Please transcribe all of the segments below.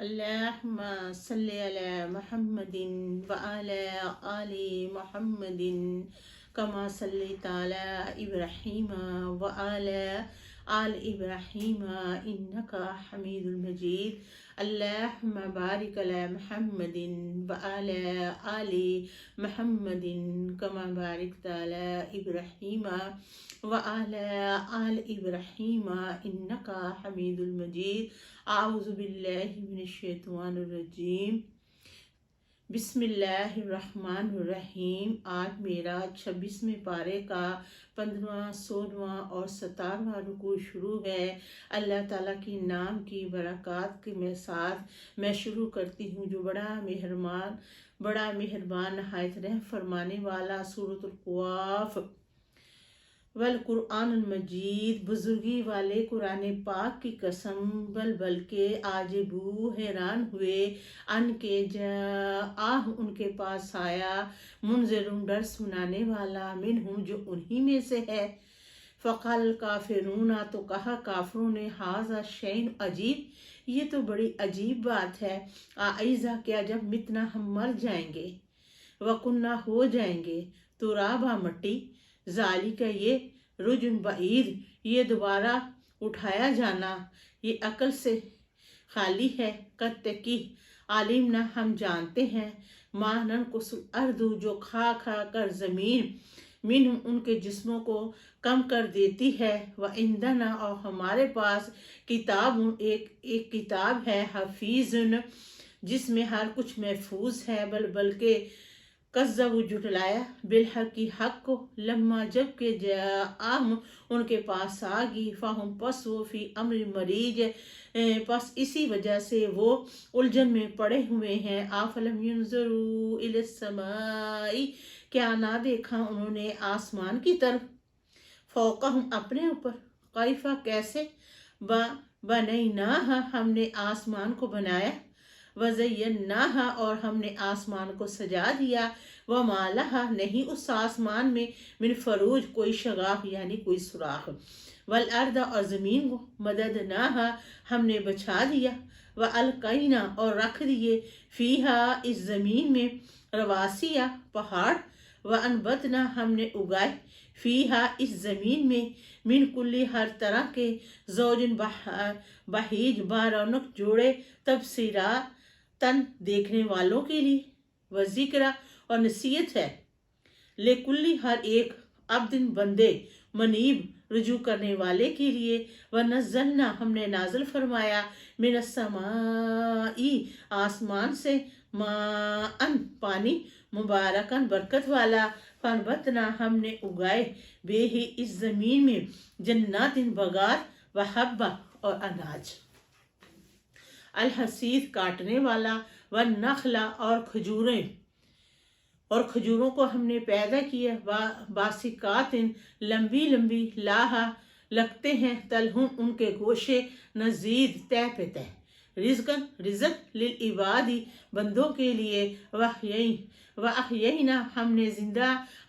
اللهم صل على محمد وعلى آل محمد كما صليت على إبراهيم وعلى آل إبراهيم إنك حميد مجيد. اللهم بارك على محمد وعلى آل محمد كما باركت على إبراهيم وعلى آل إبراهيم إنك حميد مجيد. اعوذ باللہ من الشیطان الرجیم. بسم اللہ الرحمن الرحیم. آج میرا 26ویں پارے کا 15واں 16واں اور 17واں رکوع شروع ہے. اللہ تعالیٰ کی نام کی برکات کے ساتھ میں شروع کرتی ہوں جو بڑا مہربان نہایت رحم فرمانے والا. سورۃ القواف. والقرآن المجید. بزرگی والے قرآن پاک کی قسم. بلکہ عاجبو حیران ہوئے ان کے ان کے پاس آیا منذر ڈر سنانے والا منہم جو انہی میں سے ہے. فقال کافرون. تو کہا کافروں نے ھذا شیء عجیب یہ تو بڑی عجیب بات ہے. اذا کیا جب متنا ہم مر جائیں گے وکنہ ہو جائیں گے ترابا مٹی. ذالک یہ رجن بعید یہ دوبارہ اٹھایا جانا یہ عقل سے خالی ہے. قد تحقیق عالم نہ ہم جانتے ہیں ما ننقص الارض جو کھا کر زمین منہم ان کے جسموں کو کم کر دیتی ہے. وعندنا اور ہمارے پاس کتاب ایک کتاب ہے حفیظ جس میں ہر کچھ محفوظ ہے. بلکہ کذبوا جھٹلایا بالحق کی حق کو لما جب کہ جاءہم ان کے پاس آگی فہم پس وہ فی امر مریج پس اسی وجہ سے وہ الجھن میں پڑے ہوئے ہیں. افلم ینظروا الی السماء کیا نہ دیکھا انہوں نے آسمان کی طرف. فوقہم اپنے اوپر. کیف کیسے. بنیناہا ہم نے آسمان کو بنایا. وزیناہا اور ہم نے آسمان کو سجا دیا. وما لہا نہیں اس آسمان میں من فروج کوئی شگاف یعنی کوئی سوراخ. والارض اور زمین کو مددناہا ہم نے بچھا دیا. والقینا اور رکھ دیے فیہا اس زمین میں رواسیا پہاڑ. وانبتنا ہم نے اگائے فیہا اس زمین میں من کلی ہر طرح کے زوجن بہیج بارونق جوڑے تبصرہ تن دیکھنے والوں کے لیے. وذکر اور نصیحت ہے لکلی ہر ایک عبد بندے منیب رجوع کرنے والے کے لیے. ونزلنا ہم نے نازل فرمایا من السماء آسمان سے ماء پانی مبارکن برکت والا. فانبتنا ہم نے اگائے بے ہی اس زمین میں جنات باغات وحبہ اور اناج. الحصید کاٹنے والا. والنخل اور کھجوروں کو ہم نے پیدا کیا. باسقات لمبی لمبی لاہا لگتے ہیں تلہم ان کے گوشے نزید تہ پہ تہ. رزق للعباد بندوں کے لیے. وَأَحْيَيْنَا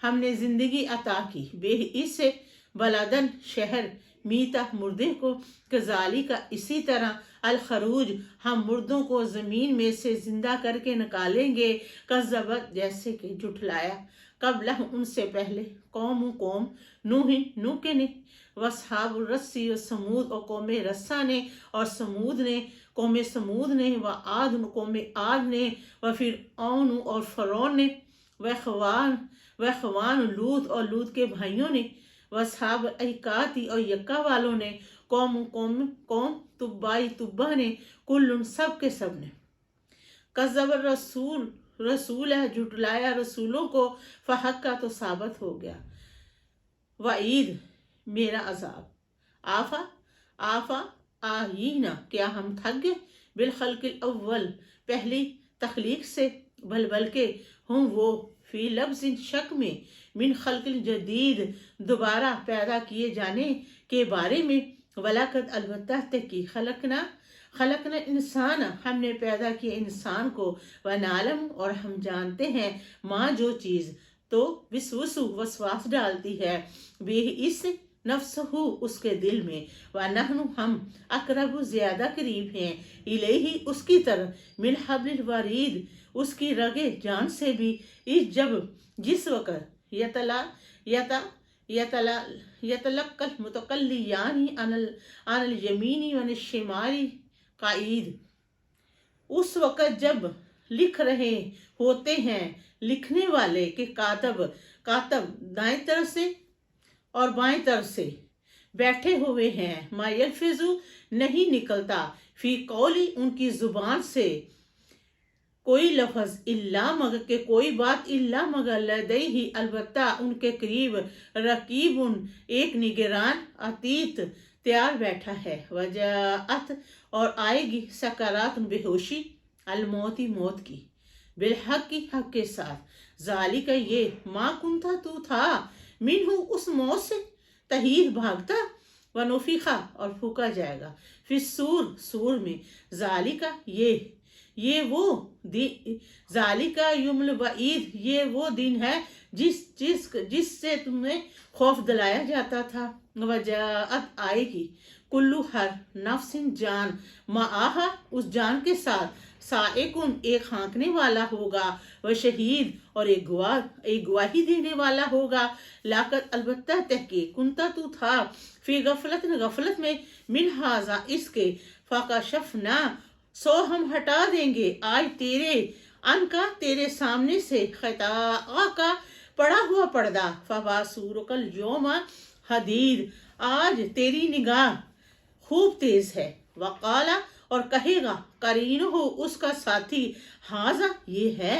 ہم نے زندگی عطا کی بے اس سے بلدن شہر میتا مردے کو. کذالک اسی طرح الخروج ہم مردوں کو زمین میں سے زندہ کر کے نکالیں گے. کذبت جیسے کہ جھٹلایا قبلہ ان سے پہلے قوم نوح کے نے. واصحاب الرس و سمود اور قوم رسا نے اور قوم سمود نے. وعاد قوم عاد نے. وفرعون اور فرعون نے. واخوان لوط اور لوط کے بھائیوں نے. واصحاب ایکاتی اور یکا والوں نے. قوم تبا نے. کل سب کے سب نے. کذب رسول ہے جھٹلایا رسولوں کو. فحق کا تو ثابت ہو گیا وعید میرا عذاب. آفا آئینا کیا ہم تھک گئے بالخلق الاول پہلی تخلیق سے. بلکہ ہم وہ فی لفظ شک میں من خلق جدید دوبارہ پیدا کیے جانے کے بارے میں. ولاقد البتہ تحقیق خلقنا انسان ہم نے پیدا کیا انسان کو. ونعلم اور ہم جانتے ہیں ماں جو چیز تو وسواس ڈالتی ہے بے اس नफ्सहु उसके दिल में, व नहनु हम अकरबु ज्यादा करीब हैं, इलैहि उसकी तरफ, मिन हब्लिल वरीद उसकी रगे जान से भी, इस जब जिस वक़्त यतला यता यतला यतलक्कल मुतकल्लियानी अनल अनल यमीनी व शिमाली काईद, उस वक़्त जब लिख रहे होते हैं लिखने वाले के कातब दाएं तरफ से और बाएं तरफ से बैठे हुए हैं, मा यल्फिजु नहीं निकलता, फी कौली उनकी जुबान से कोई लफ्ज, इल्ला मगर के कोई बात, इल्ला मगर लदैहि अलबत्ता उनके करीब, रकीबुन एक निगरान अतीत तैयार बैठा है, वजाअत और आएगी सकरात बेहोशी, अलमौती मौत की, बिलहक की हक के साथ, जालिका ये, माँ कुंथा तू था, मिनहु उस मौत से, तहीर भागता, वनुफिखा और फूका जाएगा, फिर सूर में, जालिका ये वो जालिका युमल वईद ये वो दिन है जिससे तुम्हें खौफ दिलाया जाता था, वजाअत आएगी, कुल्लु हर नफ्सिन जान, माआहा उस जान के साथ, साइकुन एक हाँकने वाला होगा, वह शहीद और एक गवाही देने वाला होगा, लाकत अलबत्ता तहकीक कुंता तू था, फिर गफलत में, मिन हाजा इसके, फाकाशफना सो हम हटा देंगे, आज तेरे अन का तेरे सामने से, खता का पड़ा हुआ पर्दा, फबासूरकल योमा हदीद आज तेरी निगाह खूब तेज है, वकाला और कहेगा, करीन हो उसका साथी, हाजा ये है,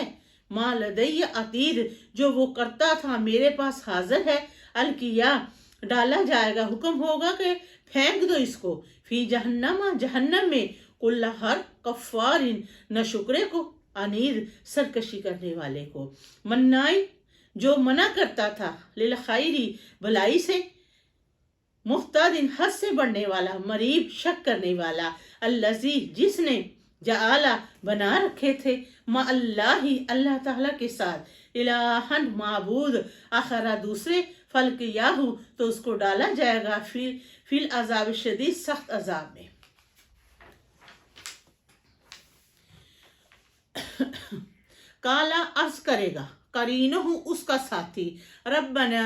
मा लदैया अतीद जो वो करता था मेरे पास हाजिर है, अलकिया डाला जाएगा, हुक्म होगा कि फेंक दो इसको, फी जहन्नम में, कुल्ला हर कफ़ारिन न शुक्रे को, अनीर सरकशी करने वाले को, मन्नाई जो मना करता था, लिल खैरी भलाई से, मुख्तादिन हद से बढ़ने वाला, मरीब शक करने वाला, अल्लज़ी जिसने जाला बना रखे थे, मा अल्लाही अल्लाह ताला के साथ, इलाहन माबूद आखरा दूसरे, फल याहू तो उसको डाला जाएगा, फिल अजाब शदीद सख्त अजाब में। काला अर्ज करेगा, करीनो हूँ उसका साथी, रब्बना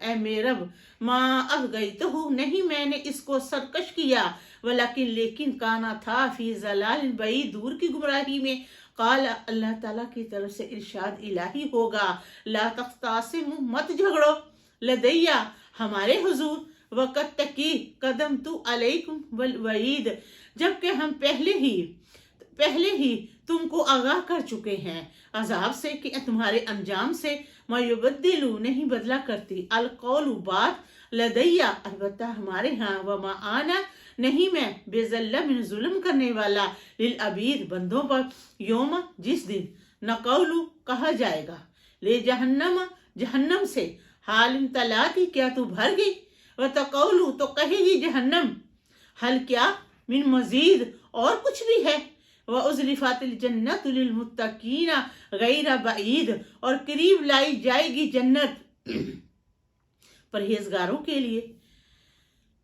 ऐ मेरे रब, माँ अब गई तो हूँ नहीं मैंने इसको सरकश किया, वलाकिन लेकिन काना था, फी जलाल बई दूर की गुमराही में, काला अल्लाह ताला की तरफ से इरशाद इलाही होगा, ला तख्तासिमु मत झगड़ो, लदैया हमारे हुजूर, वक़त तकी कदम तू अलैकुम वल वईद जबकि हम पहले ही तुमको आगाह कर चुके हैं अजाब से कि तुम्हारे अंजाम से, मयुबद्दिलु नहीं बदला करती, अलकौलु बात, लदैया अलबत्ता हमारे यहाँ, वमा आना नहीं मैं, बेज़ल्लम जुल्म करने वाला, लिल अबीद बंदों पर, योम जिस दिन, नकौलु कहा जाएगा, ले जहन्नम से, हालिम तलाती क्या तू भर गई, व तकौलु तो कहेगी जहन्नम, हल क्या मिन मजीद और कुछ भी है, व उज़लिफ़ातिल जन्नतु लिल मुत्तक़ीना गैर बईद और करीब लाई जाएगी जन्नत परहेजगारों के लिए,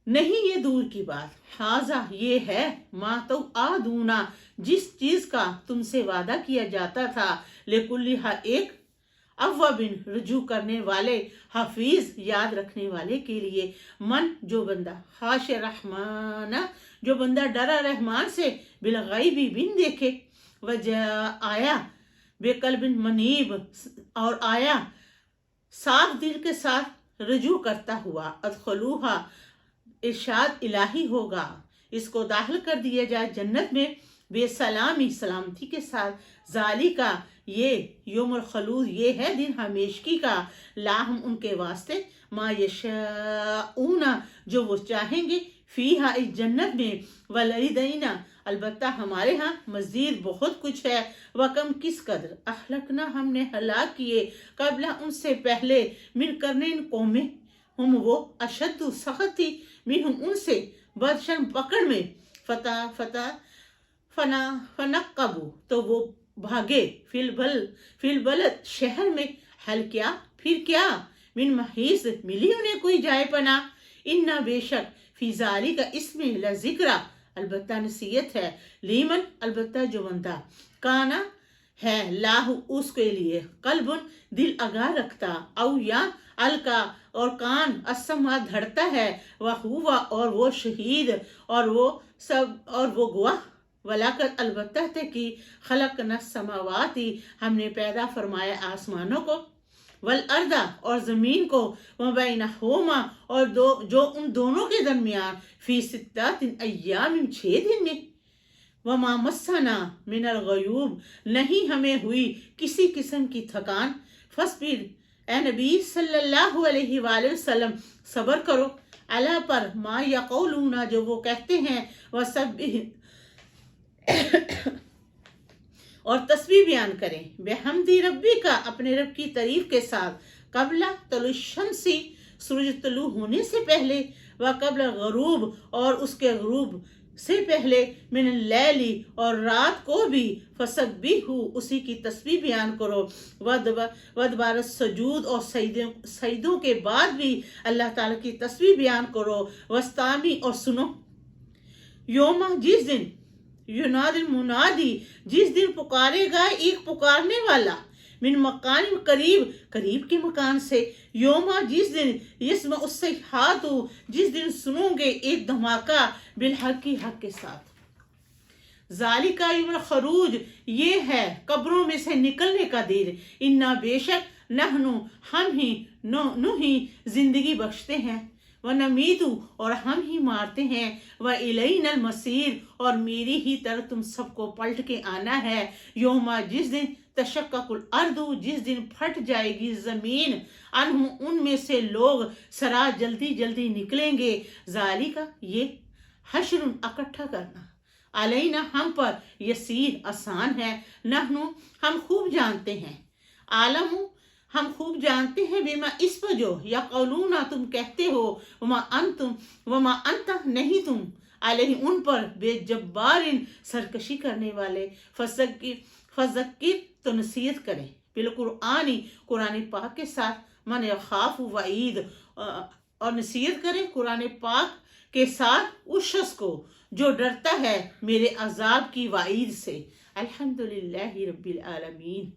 नहीं ये दूर की बात, हाजा ये है, मा तो आदूना जिस चीज का तुमसे वादा किया जाता था, लेकुल्ली एक अव्वबिन रुजू करने वाले, हफीज याद रखने वाले के लिए, मन जो बंदा, खाश रहमाना जो बंदा डरा रहमान से, बिलगैबी बिन देखे, वजह आया बेकल्बिन मनीब और आया साफ दिल के साथ रुजू करता हुआ, अदखलूहा इरशाद इलाही होगा, इसको दाखिल कर दिया जाए जन्नत में बेसलामी सलामती के साथ, जालिका ये यौमुल खलूद ये है दिन हमेशगी का, लाहम उनके वास्ते, मा यशाऊना जो वो चाहेंगे, फीहा इस जन्नत में, वलदैना अलबत्ता हमारे यहाँ मजीद बहुत कुछ है, वकम किस कदर, अहलकना हमने हलाक किए, कबला उनसे पहले, मिन करने कौमें, हम वो अशद्दु सख्त थी, मिन उनसे बदशन पकड़ में, फनक्कबू तो वो भागे, फिल बलद शहर में, हल क्या फिर क्या, मिन महीस मिली उन्हें कोई जाए पना, इन्ना बेशक फी ज़ालिका इसमें लज़िक्रा अलबत्ता नसीहत है, लीमन अलबत्ता जो बंदा काना है लाहु उसके लिए कल्बुन दिल आगाह रखता, औ या अलका और कान असमा धरता है, वह हुआ और वो शहीद और वो गवाह वलाकत अलबत्ता थे कि खलकना समावाती हमने पैदा फरमाया आसमानों को, वल अर्दा और ज़मीन को, वबैनहुमा और जो उन दोनों के दरमियान फी सित्तातिन अय्यामिन 6 दिन में, वमा मस्सना मिनल गयूब नहीं हमें हुई किसी किस्म की थकान, फस्बिर ए नबी सल्लल्लाहु अलैहि वसल्लम सब्र करो, अला पर मा यक़ूलूना जो वो कहते हैं, वसब्बिह और तस्बीह बयान करें, बेहमदी रब्बी का अपने रब की तारीफ के साथ, कबला तलुशमसी सूरज तलू होने से पहले, व कबल गरूब और उसके गरूब से पहले, मिन लैली और रात को भी, फसब्बिहू उसी की तस्बीह बयान करो, वदबार सजूद और सजदों के बाद भी अल्लाह ताला की तस्बीह बयान करो, वस्तामी और सुनो, योमा जिस दिन युनादिल मुनादी जिस दिन पुकारेगा एक पुकारने वाला, मिन मकान करीब के मकान से, योमा जिस दिन यस्मा उससे हाथू जिस दिन सुनोगे एक धमाका, बिलहक की हक के साथ, ज़ालिका यौमुल खरूज ये है कब्रों में से निकलने का दिन, इन्ना बेशक नहनु हम ही नुही जिंदगी बख्शते हैं, व नमीतु और हम ही मारते हैं, व इलैनल मसीर और मेरी ही तरफ तुम सबको पलट के आना है, योमा जिस दिन तशक्कुल अर्दु जिस दिन फट जाएगी जमीन, अनहु उनमें से लोग सरा जल्दी जल्दी निकलेंगे, ज़ालिका ये हशरुन इकट्ठा करना, अलैना हम पर यसीर आसान है, नहनु हम खूब जानते हैं, आलमु हम खूब जानते हैं, बिमा इस पर जो या कौलूना तुम कहते हो, वमा अंत नहीं तुम अलैहि उन पर बेजब्बारिन सरकशी करने वाले, फज़क्किर तो नसीहत करें, बिल कुरानी कुरान पाक के साथ, मन यखाफ वईद और नसीहत करें कुरान पाक के साथ उस शख्स को जो डरता है मेरे अजाब की वाईद से। अल्हम्दुलिल्लाहि रब्बिल आलमीन।